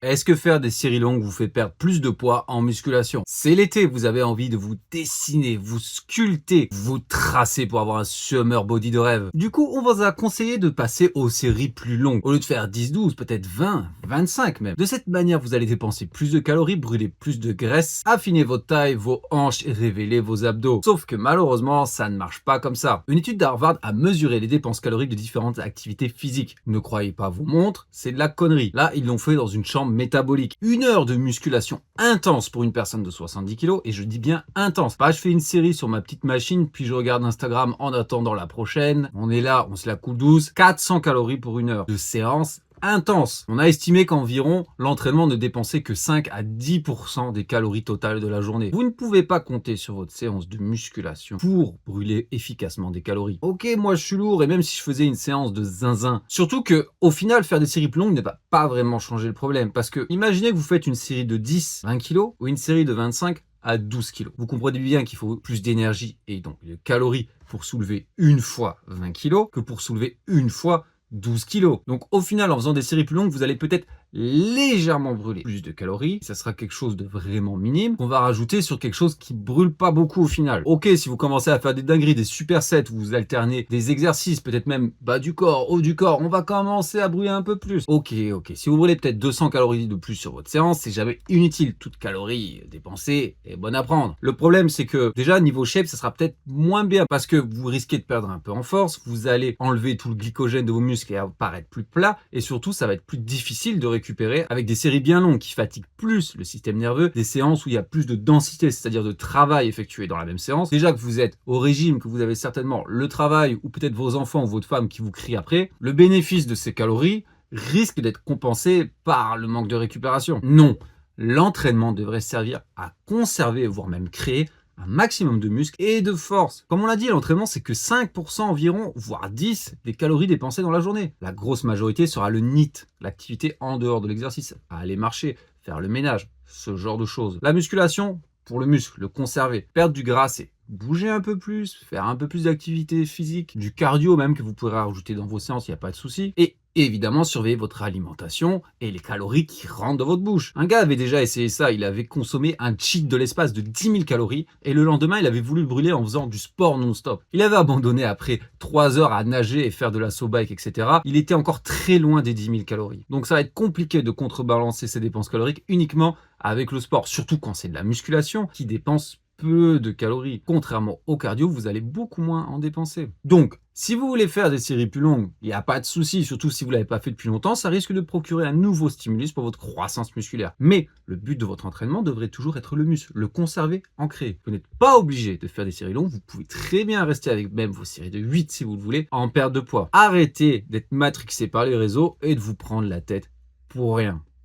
Est-ce que faire des séries longues vous fait perdre plus de poids en musculation? C'est l'été, vous avez envie de vous dessiner, vous sculpter, vous tracer pour avoir un summer body de rêve. Du coup, on vous a conseillé de passer aux séries plus longues. Au lieu de faire 10-12, peut-être 20, 25 même. De cette manière, vous allez dépenser plus de calories, brûler plus de graisse, affiner votre taille, vos hanches et révéler vos abdos. Sauf que malheureusement, ça ne marche pas comme ça. Une étude d'Harvard a mesuré les dépenses caloriques de différentes activités physiques. Ne croyez pas vos montres, c'est de la connerie. Là, ils l'ont fait dans une chambre métabolique. 1 heure de musculation intense pour une personne de 70 kg, et je dis bien intense. Pas je fais une série sur ma petite machine, puis je regarde Instagram en attendant la prochaine. On est là, on se la coule douce. 400 calories pour 1 heure de séance intense. On a estimé qu'environ l'entraînement ne dépensait que 5 à 10% des calories totales de la journée. Vous ne pouvez pas compter sur votre séance de musculation pour brûler efficacement des calories. Ok, moi je suis lourd et même si je faisais une séance de zinzin. Surtout que au final, faire des séries plus longues ne va pas vraiment changer le problème. Parce que imaginez que vous faites une série de 10-20 kg ou une série de 25 à 12 kg. Vous comprenez bien qu'il faut plus d'énergie et donc de calories pour soulever une fois 20 kg que pour soulever une fois 12 kilos. Donc au final, en faisant des séries plus longues, vous allez peut-être légèrement brûler plus de calories. Ça sera quelque chose de vraiment minime qu'on va rajouter sur quelque chose qui brûle pas beaucoup au final. Ok, si vous commencez à faire des dingueries, des supersets, vous alternez des exercices, peut-être même bas du corps, haut du corps, on va commencer à brûler un peu plus. Ok. Si vous brûlez peut-être 200 calories de plus sur votre séance, c'est jamais inutile. Toute calorie dépensée est bonne à prendre. Le problème, c'est que déjà, niveau shape, ça sera peut-être moins bien parce que vous risquez de perdre un peu en force, vous allez enlever tout le glycogène de vos muscles et apparaître plus plat, et surtout, ça va être plus difficile de récupérer avec des séries bien longues qui fatiguent plus le système nerveux, des séances où il y a plus de densité, c'est-à-dire de travail effectué dans la même séance. Déjà que vous êtes au régime, que vous avez certainement le travail ou peut-être vos enfants ou votre femme qui vous crient après, le bénéfice de ces calories risque d'être compensé par le manque de récupération. Non, l'entraînement devrait servir à conserver, voire même créer un maximum de muscles et de force. Comme on l'a dit, l'entraînement, c'est que 5% environ, voire 10 des calories dépensées dans la journée. La grosse majorité sera le NEAT, l'activité en dehors de l'exercice, à aller marcher, faire le ménage, ce genre de choses. La musculation, pour le muscle, le conserver. Perdre du gras, c'est bouger un peu plus, faire un peu plus d'activité physique, du cardio même que vous pourrez rajouter dans vos séances, il n'y a pas de souci. Et évidemment, surveiller votre alimentation et les calories qui rentrent dans votre bouche. Un gars avait déjà essayé ça, il avait consommé un cheat de l'espace de 10 000 calories et le lendemain, il avait voulu le brûler en faisant du sport non-stop. Il avait abandonné après 3 heures à nager et faire de la saut bike, etc. Il était encore très loin des 10 000 calories. Donc ça va être compliqué de contrebalancer ses dépenses caloriques uniquement avec le sport, surtout quand c'est de la musculation qui dépense peu de calories. Contrairement au cardio, vous allez beaucoup moins en dépenser. Donc, si vous voulez faire des séries plus longues, il n'y a pas de souci, surtout si vous ne l'avez pas fait depuis longtemps, ça risque de procurer un nouveau stimulus pour votre croissance musculaire. Mais le but de votre entraînement devrait toujours être le muscle, le conserver, ancré. Vous n'êtes pas obligé de faire des séries longues, vous pouvez très bien rester avec même vos séries de 8 si vous le voulez, en perte de poids. Arrêtez d'être matrixé par les réseaux et de vous prendre la tête pour rien.